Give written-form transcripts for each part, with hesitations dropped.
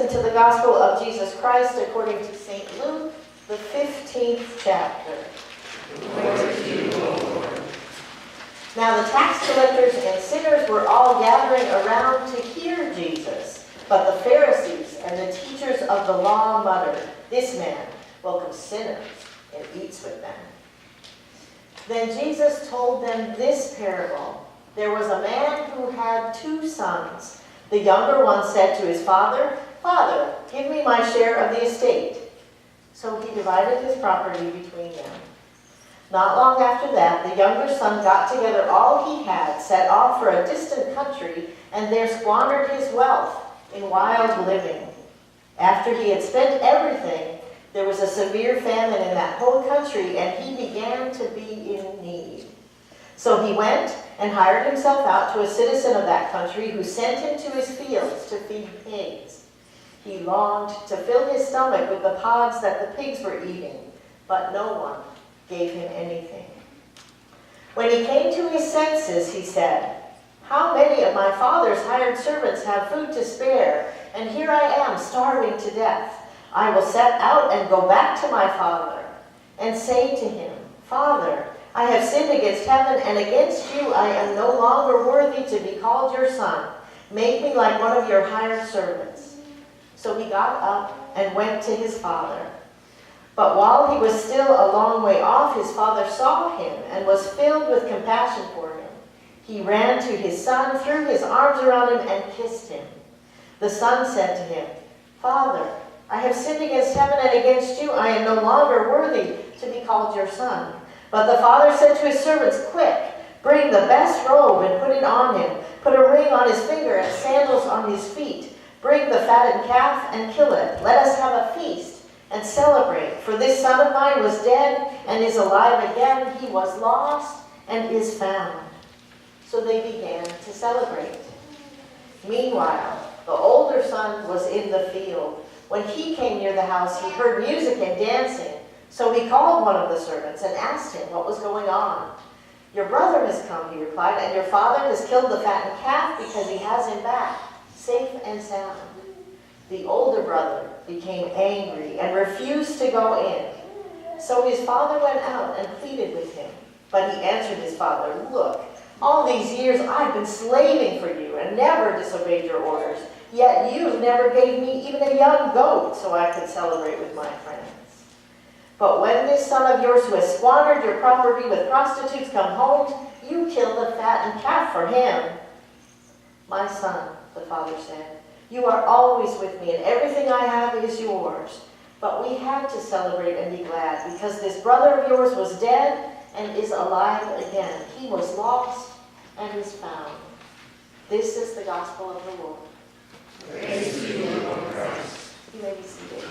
listen to the Gospel of Jesus Christ according to St. Luke, the 15th chapter. Glory to you, O Lord. Now the tax collectors and sinners were all gathering around to hear Jesus. But the Pharisees and the teachers of the law muttered, "This man welcomes sinners and eats with them." Then Jesus told them this parable. There was a man who had 2 sons. The younger one said to his father, "Father, give me my share of the estate." So he divided his property between them. Not long after that, the younger son got together all he had, set off for a distant country, and there squandered his wealth in wild living. After he had spent everything, there was a severe famine in that whole country, and he began to be in need. So he went and hired himself out to a citizen of that country who sent him to his fields to feed pigs. He longed to fill his stomach with the pods that the pigs were eating, but no one gave him anything. When he came to his senses, he said, "How many of my father's hired servants have food to spare, and here I am starving to death. I will set out and go back to my father and say to him, 'Father, I have sinned against heaven and against you. I am no longer worthy to be called your son. Make me like one of your hired servants.' So he got up and went to his father. But while he was still a long way off, his father saw him and was filled with compassion for him. He ran to his son, threw his arms around him, and kissed him. The son said to him, 'Father, I have sinned against heaven and against you. I am no longer worthy to be called your son.' But the father said to his servants, 'Quick, bring the best robe and put it on him. Put a ring on his finger and sandals on his feet. Bring the fattened calf and kill it. Let us have a feast and celebrate. For this son of mine was dead and is alive again. He was lost and is found.' So they began to celebrate. Meanwhile, the older son was in the field. When he came near the house, he heard music and dancing. So he called one of the servants and asked him what was going on. 'Your brother has come,' he replied, 'and your father has killed the fattened calf because he has him back, safe and sound.' The older brother became angry and refused to go in. So his father went out and pleaded with him. But he answered his father, 'Look, all these years I've been slaving for you and never disobeyed your orders. Yet you never gave me even a young goat so I could celebrate with my friends. But when this son of yours who has squandered your property with prostitutes come home, you kill the fattened calf for him.' 'My son,' the father said, 'you are always with me, and everything I have is yours. But we had to celebrate and be glad, because this brother of yours was dead and is alive again. He was lost and is found.'" This is the gospel of the Lord. Praise to you, Lord Christ. You may be seated.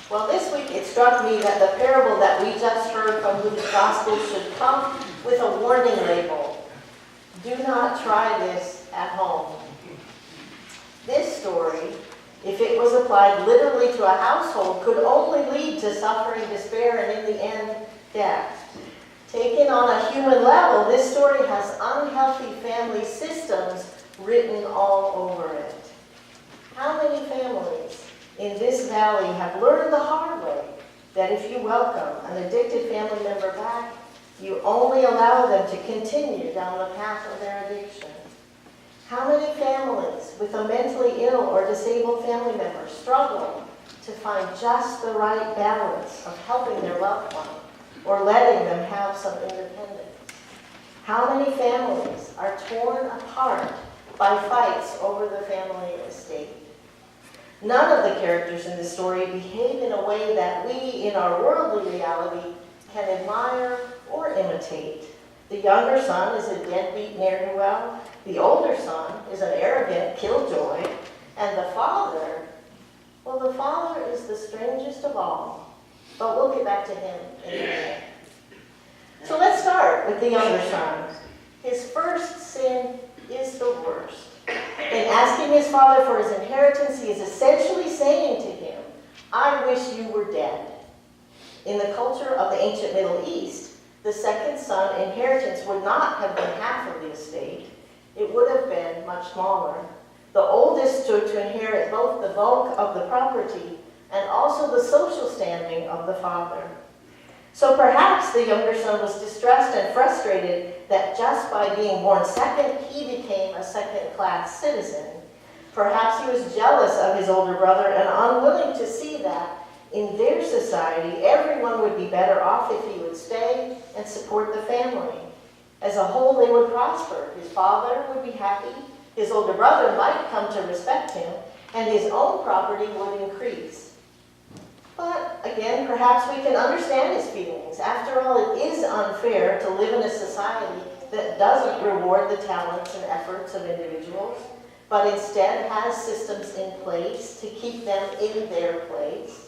Well, this week it struck me that the parable that we just heard from Luke's Gospel should come with a warning label. Do not try this at home. This story, if it was applied literally to a household, could only lead to suffering, despair, and in the end, death. Taken on a human level, this story has unhealthy family systems written all over it. How many families in this valley have learned the hard way that if you welcome an addicted family member back, you only allow them to continue down the path of their addiction? How many families with a mentally ill or disabled family member struggle to find just the right balance of helping their loved one or letting them have some independence? How many families are torn apart by fights over the family estate? None of the characters in this story behave in a way that we, in our worldly reality, can admire or imitate. The younger son is a deadbeat ne'er-do-well. The older son is an arrogant killjoy. And the father, well, the father is the strangest of all. But we'll get back to him in a minute. So let's start with the younger son. His first sin is the worst. In asking his father for his inheritance, he is essentially saying to him, "I wish you were dead." In the culture of the ancient Middle East, The second son inheritance would not have been half of the estate. It would have been much smaller. The oldest stood to inherit both the bulk of the property and also the social standing of the father. So perhaps the younger son was distressed and frustrated that just by being born second, he became a second-class citizen. Perhaps he was jealous of his older brother and unwilling to see that in their society, everyone would be better off if he would stay and support the family. As a whole, they would prosper. His father would be happy, his older brother might come to respect him, and his own property would increase. But again, perhaps we can understand his feelings. After all, it is unfair to live in a society that doesn't reward the talents and efforts of individuals, but instead has systems in place to keep them in their place.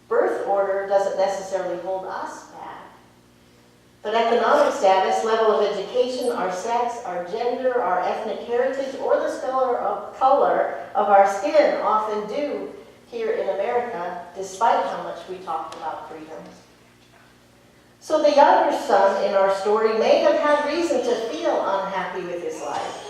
Birth order doesn't necessarily hold us back. But economic status, level of education, our sex, our gender, our ethnic heritage, or the color of our skin often do here in America, despite how much we talk about freedoms. So the younger son in our story may have had reason to feel unhappy with his life,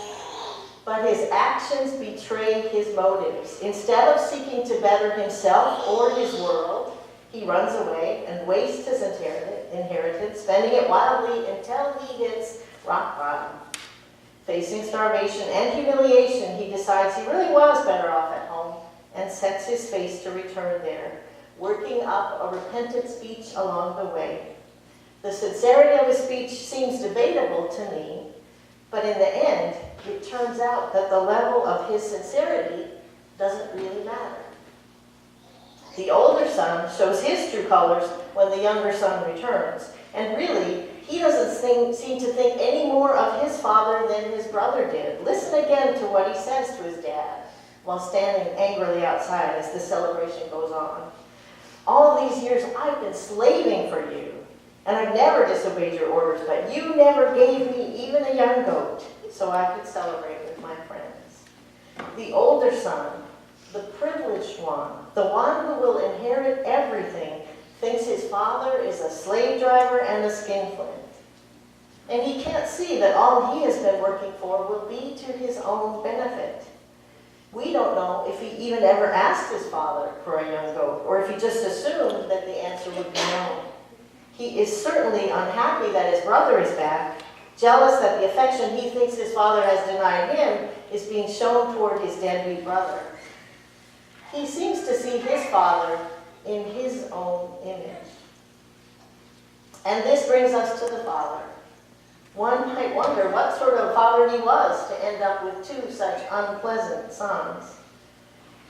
but his actions betray his motives. Instead of seeking to better himself or his world, he runs away and wastes his inheritance, spending it wildly until he hits rock bottom. Facing starvation and humiliation, he decides he really was better off at home and sets his face to return there, working up a repentant speech along the way. The sincerity of his speech seems debatable to me, but in the end, it turns out that the level of his sincerity doesn't really matter. The older son shows his true colors when the younger son returns, and really, he doesn't seem to think any more of his father than his brother did. Listen again to what he says to his dad while standing angrily outside as the celebration goes on. All these years I've been slaving for you, and I've never disobeyed your orders, but you never gave me even a young goat so I could celebrate with my friends. The older son, the privileged one, the one who will inherit everything, thinks his father is a slave driver and a skinflint. And he can't see that all he has been working for will be to his own benefit. We don't know if he even ever asked his father for a young goat, or if he just assumed that the answer would be no. He is certainly unhappy that his brother is back, jealous that the affection he thinks his father has denied him is being shown toward his deadbeat brother. He seems to see his father in his own image. And this brings us to the father. One might wonder what sort of father he was to end up with two such unpleasant sons.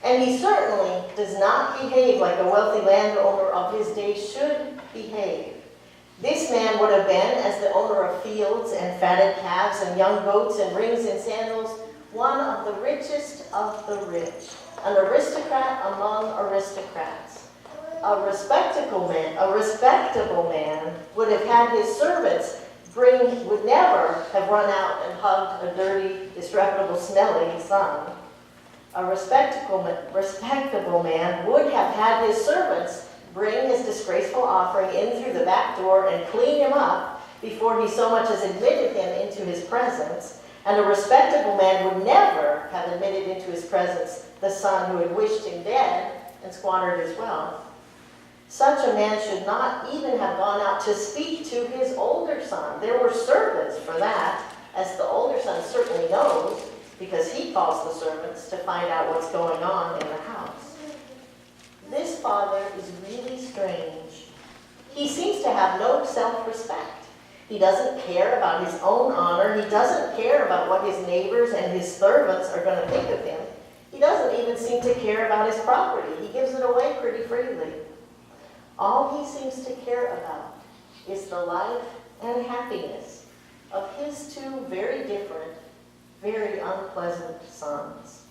And he certainly does not behave like a wealthy landowner of his day should behave. This man would have been, as the owner of fields and fatted calves and young goats and rings and sandals, one of the richest of the rich, an aristocrat among aristocrats. A respectable man would have had his servants would never have run out and hugged a dirty, disreputable, smelling son. A respectable man would have had his servants bring his disgraceful offering in through the back door and clean him up before he so much as admitted him into his presence. And a respectable man would never have admitted into his presence the son who had wished him dead and squandered his wealth. Such a man should not even have gone out to speak to his older son. There were servants for that, as the older son certainly knows, because he calls the servants to find out what's going on in the house. This father is really strange. He seems to have no self-respect. He doesn't care about his own honor. He doesn't care about what his neighbors and his servants are going to think of him. He doesn't even seem to care about his property. He gives it away pretty freely. All he seems to care about is the life and happiness of his two very different, very unpleasant sons.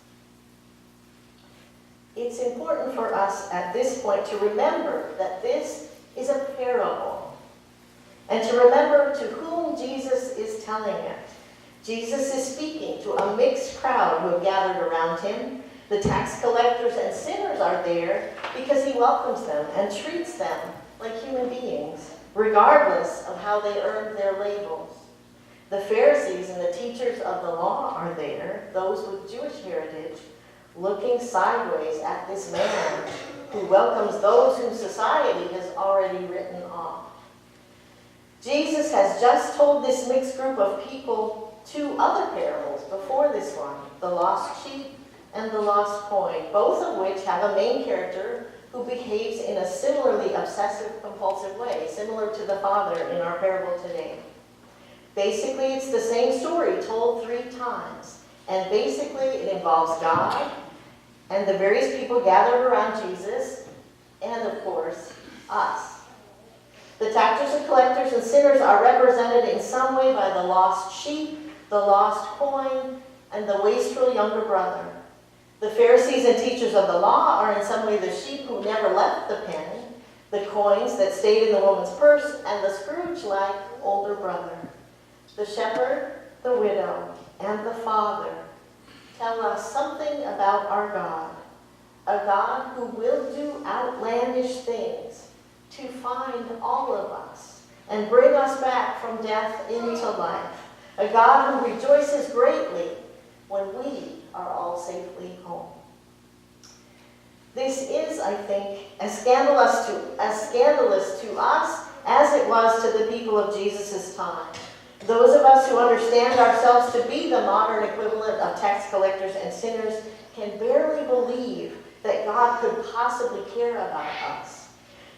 It's important for us at this point to remember that this is a parable, and to remember to whom Jesus is telling it. Jesus is speaking to a mixed crowd who have gathered around him. The tax collectors and sinners are there because he welcomes them and treats them like human beings regardless of how they earned their labels. The Pharisees and the teachers of the law are there, those with Jewish heritage, looking sideways at this man who welcomes those whom society has already written off. Jesus has just told this mixed group of people two other parables before this one, the lost sheep and the lost coin, both of which have a main character who behaves in a similarly obsessive-compulsive way, similar to the father in our parable today. Basically, it's the same story told 3 times, and basically it involves God and the various people gathered around Jesus, and of course, us. The taxes and collectors and sinners are represented in some way by the lost sheep, the lost coin, and the wastrel younger brother. The Pharisees and teachers of the law are in some way the sheep who never left the pen, the coins that stayed in the woman's purse, and the Scrooge-like older brother. The shepherd, the widow, and the father tell us something about our God, a God who will do outlandish things to find all of us and bring us back from death into life, a God who rejoices greatly when we are all safely home. This is, I think, as scandalous to us as it was to the people of Jesus' time. Those of us who understand ourselves to be the modern equivalent of tax collectors and sinners can barely believe that God could possibly care about us.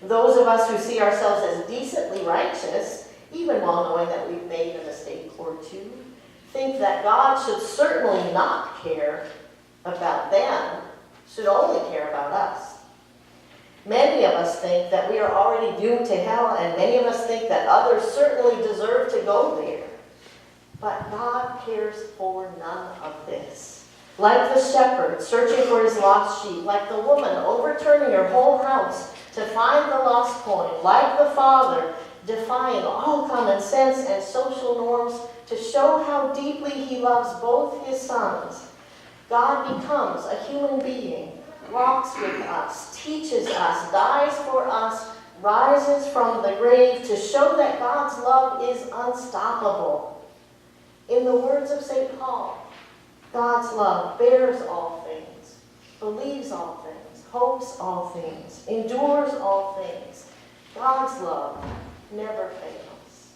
Those of us who see ourselves as decently righteous, even while knowing that we've made a mistake or two, think that God should certainly not care about them, should only care about us. Many of us think that we are already doomed to hell, and many of us think that others certainly deserve to go there. But God cares for none of this. Like the shepherd searching for his lost sheep, like the woman overturning her whole house to find the lost coin, like the father defying all common sense and social norms to show how deeply he loves both his sons, God becomes a human being, walks with us, teaches us, dies for us, rises from the grave to show that God's love is unstoppable. In the words of St. Paul, God's love bears all things, believes all things, hopes all things, endures all things. God's love never fails.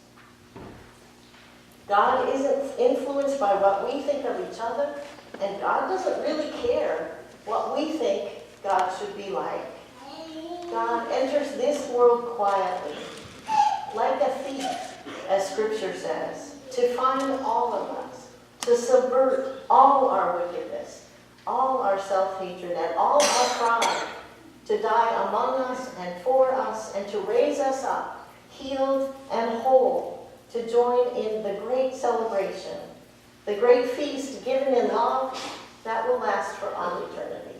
God isn't influenced by what we think of each other, and God doesn't really care what we think God should be like. God enters this world quietly, like a thief, as Scripture says, to find all of us, to subvert all our wickedness, all our self-hatred, and all our pride, to die among us and for us, and to raise us up, healed and whole, to join in the great celebration, the great feast given in love that will last for all eternity.